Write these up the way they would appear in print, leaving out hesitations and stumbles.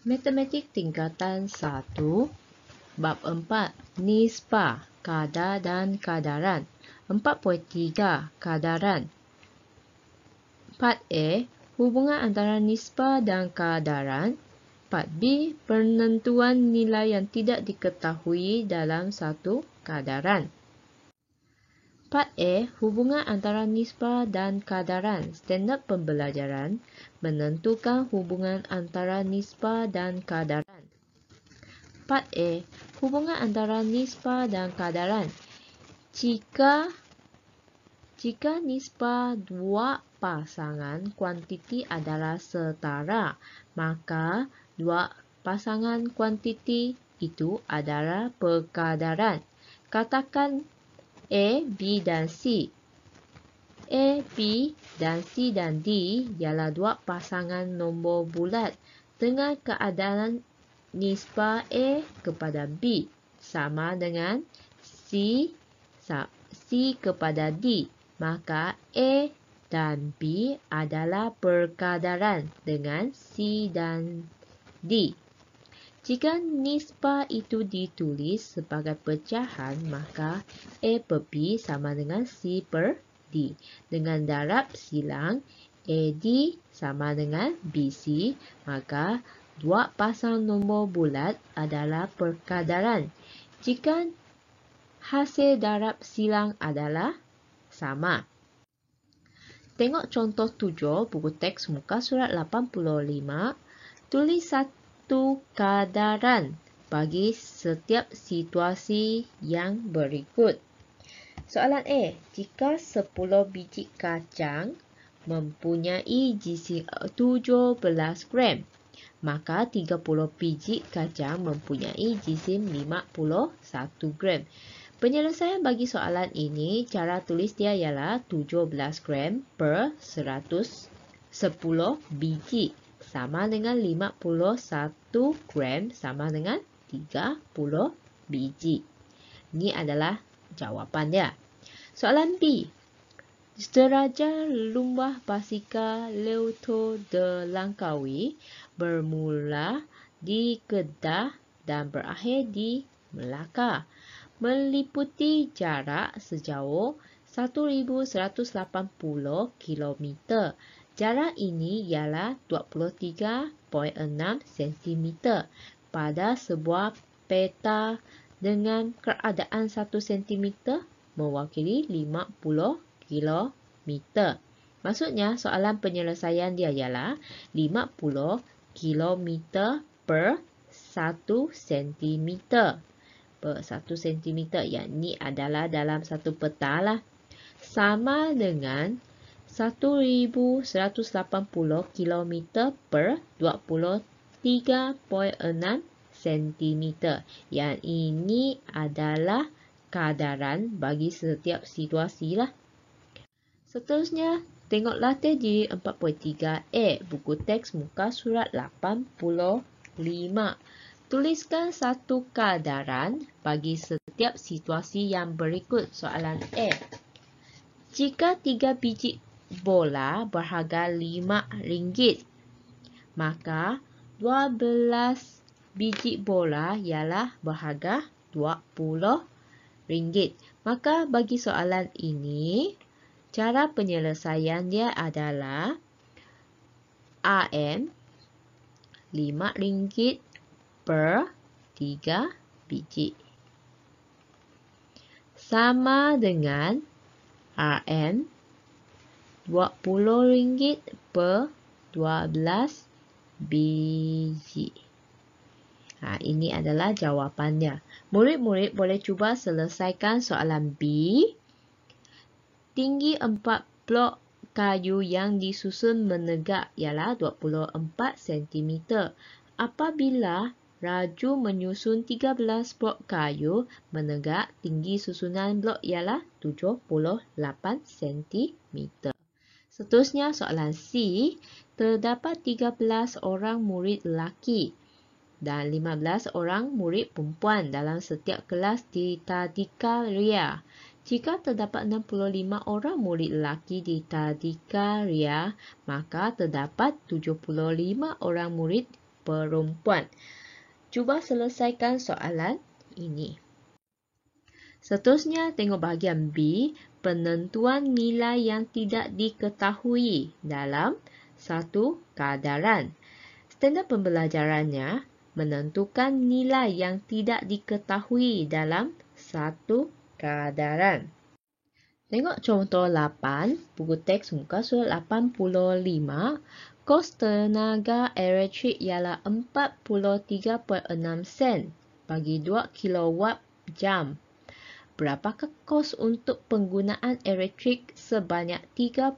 Matematik tingkatan 1, bab 4, nisbah, kadar dan kadaran. 4.3, kadaran. Part A, hubungan antara nisbah dan kadaran. Part B, penentuan nilai yang tidak diketahui dalam satu kadaran. Part A, hubungan antara nisbah dan kadaran. Standard pembelajaran menentukan hubungan antara nisbah dan kadaran. Part A, hubungan antara nisbah dan kadaran. Jika nisbah dua pasangan kuantiti adalah setara, maka dua pasangan kuantiti itu adalah perkadaran. Katakan A, B dan C. A, B dan C dan D ialah dua pasangan nombor bulat dengan keadaan nisbah A kepada B sama dengan C kepada D. Maka A dan B adalah perkadaran dengan C dan D. Jika nisbah itu ditulis sebagai pecahan, maka A per B sama dengan C per D. Dengan darab silang AD sama dengan BC, maka dua pasang nombor bulat adalah perkadaran. Jika hasil darab silang adalah sama. Tengok contoh 7, buku teks muka surat 85. Tulis satu kadaran bagi setiap situasi yang berikut. Soalan A. Jika 10 biji kacang mempunyai jisim 17 gram, maka 30 biji kacang mempunyai jisim 51 gram. Penyelesaian bagi soalan ini, cara tulis dia ialah 17 gram per 110 biji sama dengan 51 gram sama dengan 30 biji. Ini adalah jawapan dia. Soalan B. Deraja lumba basikal Leuto de Langkawi bermula di Kedah dan berakhir di Melaka, meliputi jarak sejauh 1180 km. Jarak ini ialah 23.6 cm pada sebuah peta dengan keadaan 1 cm mewakili 50 km. Maksudnya soalan penyelesaian dia ialah 50 km per 1 cm. Per 1 cm, yakni adalah dalam satu peta lah. Sama dengan 1180 km per 23.6 cm. Yang ini adalah kadaran bagi setiap situasi lah. Seterusnya, tengok latih di 4.3a, buku teks muka surat 85. Tuliskan satu kadaran bagi setiap situasi yang berikut. Soalan A. Jika 3 biji bola berharga RM5, maka 12 biji bola ialah berharga RM20. Maka bagi soalan ini, cara penyelesaian dia adalah RM RM5 per 3 biji sama dengan RM RM20 per 12 biji. Ini adalah jawapannya. Murid-murid boleh cuba selesaikan soalan B. Tinggi 4 blok kayu yang disusun menegak ialah 24 cm. Apabila Raju menyusun 13 blok kayu menegak, tinggi susunan blok ialah 78 cm. Seterusnya soalan C. Terdapat 13 orang murid lelaki dan 15 orang murid perempuan dalam setiap kelas di Tadika Ria. Jika terdapat 65 orang murid lelaki di Tadika Ria, maka terdapat 75 orang murid perempuan. Cuba selesaikan soalan ini. Seterusnya, tengok bahagian B, penentuan nilai yang tidak diketahui dalam satu kadaran. Standard pembelajarannya menentukan nilai yang tidak diketahui dalam satu kadaran. Tengok contoh 8, buku teks muka surat 85. Kos tenaga elektrik ialah 43.6 sen bagi 2 kilowatt jam. Berapakah kos untuk penggunaan elektrik sebanyak 30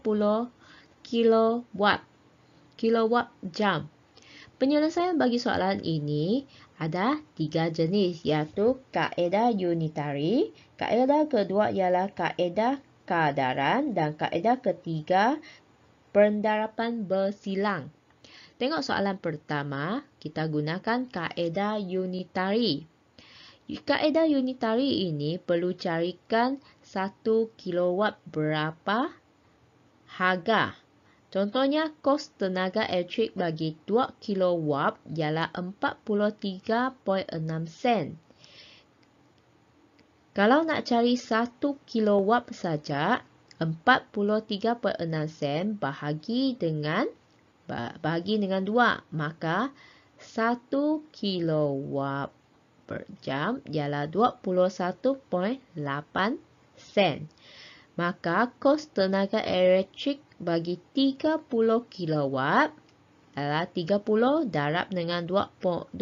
kilowatt jam? Penyelesaian bagi soalan ini ada 3 jenis, iaitu kaedah unitari, kaedah kedua ialah kaedah kadaran dan kaedah ketiga pendarapan bersilang. Tengok soalan pertama, kita gunakan kaedah unitari. Kaedah unitari ini perlu carikan 1 kilowatt berapa harga. Contohnya, kos tenaga elektrik bagi 2 kilowatt ialah 43.6 sen. Kalau nak cari 1 kilowatt saja, 43.6 sen bahagi dengan 2, maka 1 kilowatt per jam ialah 21.8 sen. Maka kos tenaga elektrik bagi 30 kilowatt adalah 30 darab dengan 21.8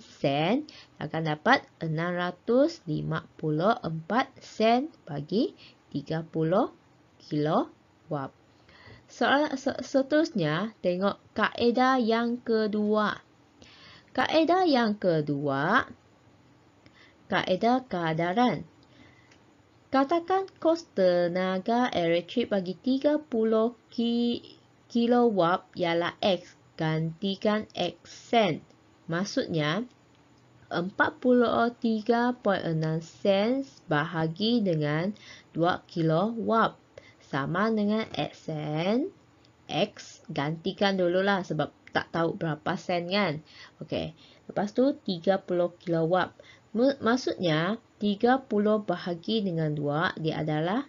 sen akan dapat 654 sen bagi 30 kilowatt. Soalan seterusnya, tengok kaedah yang kedua. Kaedah yang kedua, kaedah kadaran. Katakan kos tenaga elektrik bagi 30 kilowatt ialah X. Gantikan X sen. Maksudnya, 43.6 sen bahagi dengan 2 kilowatt. Sama dengan X sen. X gantikan dululah sebab tak tahu berapa sen kan. Okey. Lepas tu 30 kilowatt. Maksudnya 30 bahagi dengan 2 dia adalah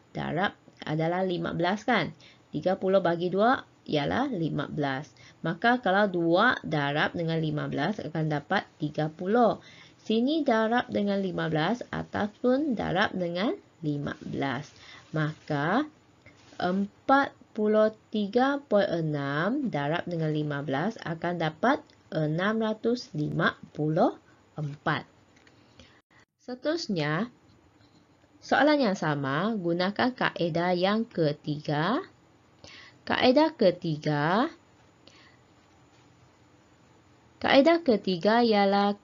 15 kan. 30 bagi 2 ialah 15. Maka kalau 2 darab dengan 15 akan dapat 30. Sini darab dengan 15 ataupun darab dengan 15. Maka 43.6 darab dengan 15 akan dapat 654. Seterusnya, soalan yang sama, gunakan kaedah yang ketiga. Kaedah ketiga ialah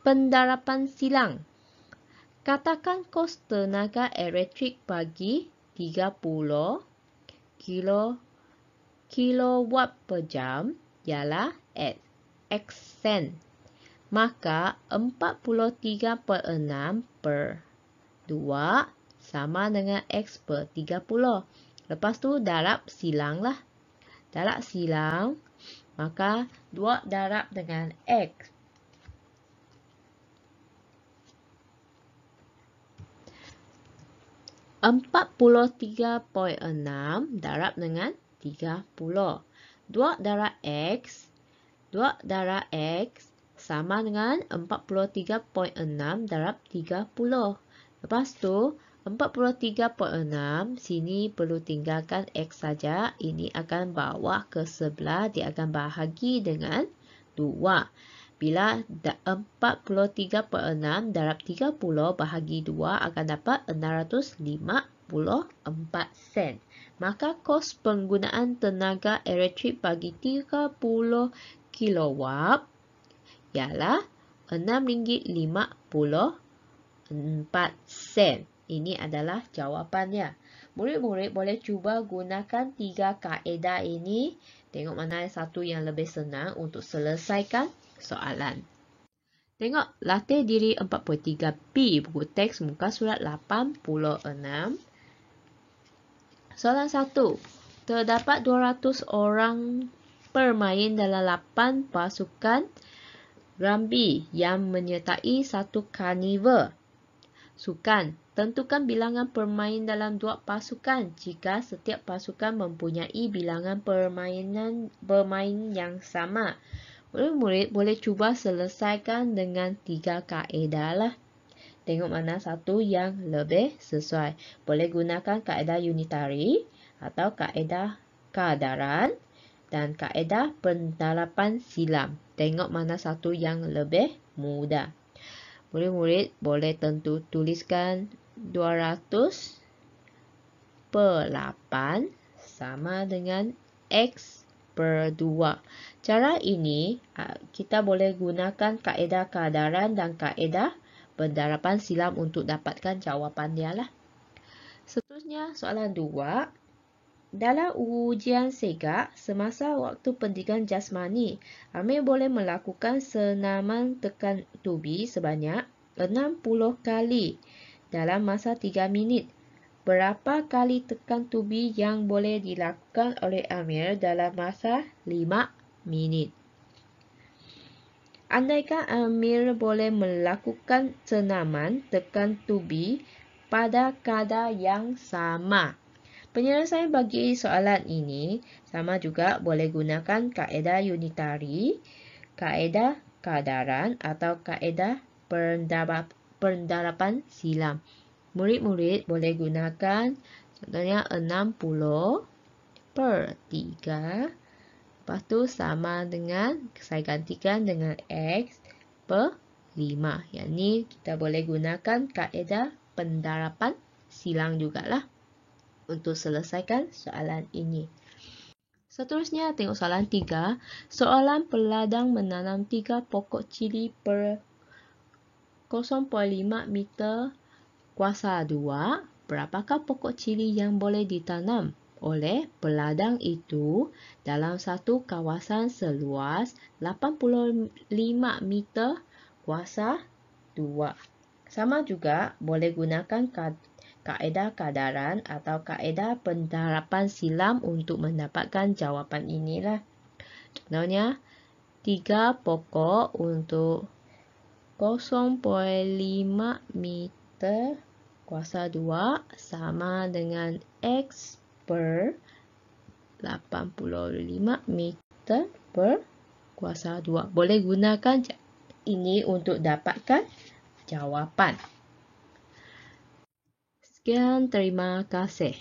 pendarapan silang. Katakan kos tenaga elektrik bagi 30 kilowatt per jam ialah X sen. Maka 43.6 per 2 sama dengan X per 30. Lepas tu darab silang lah. Darab silang, maka 2 darab dengan X. (43.6) darab dengan 30. 2 darab X sama dengan 43.6 darab 30. Lepas tu, 43.6, sini perlu tinggalkan X saja. Ini akan bawa ke sebelah, dia akan bahagi dengan 2. Bila 43.6 darab 30 bahagi 2 akan dapat 654 sen. Maka kos penggunaan tenaga elektrik bagi 30 kilowatt ialah RM6.54. Ini adalah jawapannya. Murid-murid boleh cuba gunakan 3 kaedah ini. Tengok mana satu yang lebih senang untuk selesaikan soalan. Tengok latih diri 43B, buku teks muka surat 86. Soalan 1. Terdapat 200 orang bermain dalam 8 pasukan rugby yang menyertai satu karnival. Sukan. Tentukan bilangan pemain dalam 2 pasukan jika setiap pasukan mempunyai bilangan bermain yang sama. Murid-murid boleh cuba selesaikan dengan 3 kaedah lah. Tengok mana satu yang lebih sesuai. Boleh gunakan kaedah unitary atau kaedah kadaran dan kaedah pendalapan silam. Tengok mana satu yang lebih mudah. Murid-murid boleh tuliskan 200 per 8 sama dengan X per 2. Cara ini kita boleh gunakan kaedah kadaran dan kaedah pendalapan silam untuk dapatkan jawapan dia lah. Seterusnya soalan 2. Dalam ujian segak, semasa waktu pendidikan jasmani, Amir boleh melakukan senaman tekan tubi sebanyak 60 kali dalam masa 3 minit. Berapa kali tekan tubi yang boleh dilakukan oleh Amir dalam masa 5 minit? Andaikan Amir boleh melakukan senaman tekan tubi pada kadar yang sama. Penyelesaian bagi soalan ini sama juga boleh gunakan kaedah unitary, kaedah kadaran atau kaedah pendalapan silam. Murid-murid boleh gunakan contohnya 60 per 3. Lepas tu sama dengan, saya gantikan dengan X per 5. Yang ni kita boleh gunakan kaedah pendalapan silang jugalah untuk selesaikan soalan ini. Seterusnya tengok soalan 3. Soalan peladang menanam 3 pokok cili per 0.5 meter kuasa 2. Berapakah pokok cili yang boleh ditanam oleh peladang itu dalam satu kawasan seluas 85 meter kuasa 2. Sama juga boleh gunakan kaedah kadaran atau kaedah pendalapan silam untuk mendapatkan jawapan inilah. Contohnya 3 pokok untuk 0.5 meter kuasa 2 sama dengan X per 85 meter per kuasa 2. Boleh gunakan ini untuk dapatkan jawapan. Sekian, terima kasih.